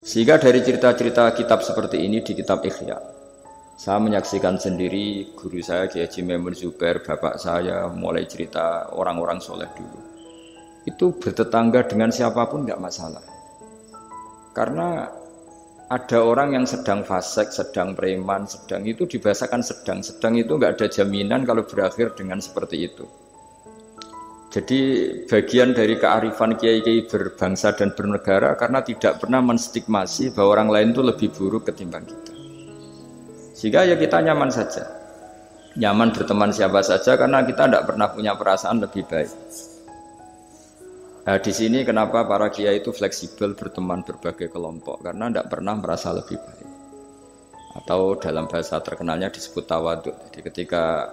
Sehingga dari cerita-cerita kitab seperti ini di kitab Ihya, saya menyaksikan sendiri guru saya Kiai Haji Maimun Zubair, bapak saya mulai cerita orang-orang soleh dulu. Itu bertetangga dengan siapapun nggak masalah. Karena ada orang yang sedang fasik, sedang preman, sedang itu dibahasakan sedang. Sedang itu nggak ada jaminan kalau berakhir dengan seperti itu. Jadi bagian dari kearifan kiai-kiai berbangsa dan bernegara karena tidak pernah menstigmasi bahwa orang lain itu lebih buruk ketimbang kita. Sehingga ya kita nyaman saja. Nyaman berteman siapa saja karena kita tidak pernah punya perasaan lebih baik. Nah, di sini kenapa para kiai itu fleksibel berteman berbagai kelompok karena tidak pernah merasa lebih baik. Atau dalam bahasa terkenalnya disebut tawaduk. Jadi ketika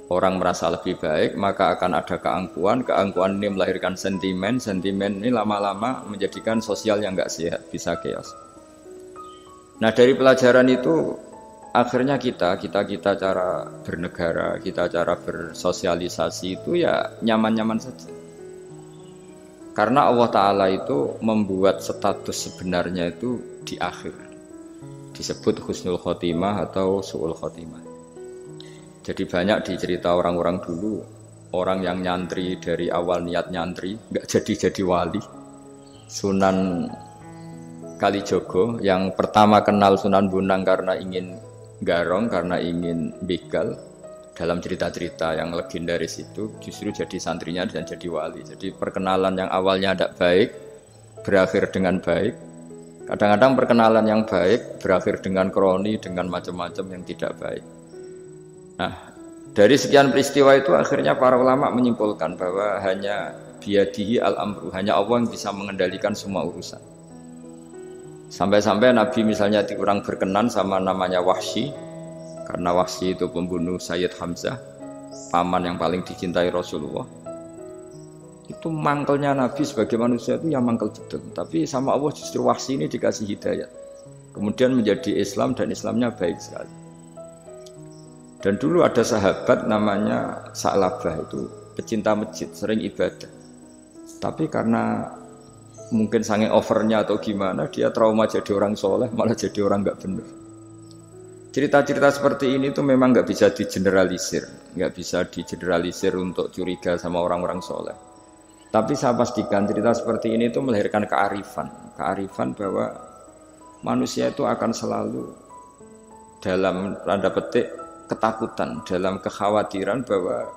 orang merasa lebih baik, maka akan ada keangkuhan. Keangkuhan ini melahirkan sentimen. Sentimen ini lama-lama menjadikan sosial yang nggak sehat, bisa chaos. Nah, dari pelajaran itu akhirnya kita cara bernegara, kita cara bersosialisasi itu ya nyaman-nyaman saja. Karena Allah Ta'ala itu membuat status sebenarnya itu di akhir. Disebut husnul khotimah atau su'ul khotimah. Jadi banyak di cerita orang-orang dulu, orang yang nyantri dari awal niat nyantri, nggak jadi wali. Sunan Kalijogo yang pertama kenal Sunan Bonang karena ingin garong, karena ingin begal. Dalam cerita-cerita yang legendaris itu justru jadi santrinya dan jadi wali. Jadi perkenalan yang awalnya tidak baik, berakhir dengan baik. Kadang-kadang perkenalan yang baik berakhir dengan kroni, dengan macam-macam yang tidak baik. Nah, dari sekian peristiwa itu akhirnya para ulama menyimpulkan bahwa hanya biyadihi al-amru, hanya Allah yang bisa mengendalikan semua urusan. Sampai-sampai Nabi misalnya kurang berkenan sama namanya Wahsy, karena Wahsy itu pembunuh Sayyid Hamzah, paman yang paling dicintai Rasulullah. Itu mangkelnya Nabi sebagai manusia itu yang mangkel betul. Tapi sama Allah justru Wahsy ini dikasih hidayah. Kemudian menjadi Islam dan Islamnya baik sekali. Dan dulu ada sahabat namanya Sa'labah, itu pecinta masjid, sering ibadah. Tapi karena mungkin saking overnya atau gimana, dia trauma jadi orang soleh, malah jadi orang nggak benar. Cerita-cerita seperti ini tuh memang nggak bisa digeneralisir, nggak bisa digeneralisir untuk curiga sama orang-orang soleh. Tapi saya pastikan cerita seperti ini tuh melahirkan kearifan bahwa manusia itu akan selalu dalam tanda petik ketakutan, dalam kekhawatiran bahwa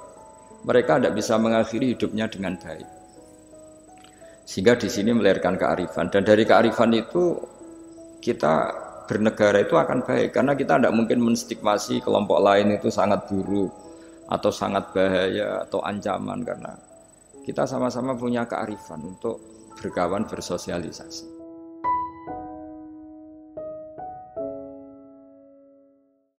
mereka tidak bisa mengakhiri hidupnya dengan baik. Sehingga di sini melahirkan kearifan, dan dari kearifan itu kita bernegara itu akan baik, karena kita tidak mungkin menstigmasi kelompok lain itu sangat buruk atau sangat bahaya atau ancaman, karena kita sama-sama punya kearifan untuk berkawan bersosialisasi.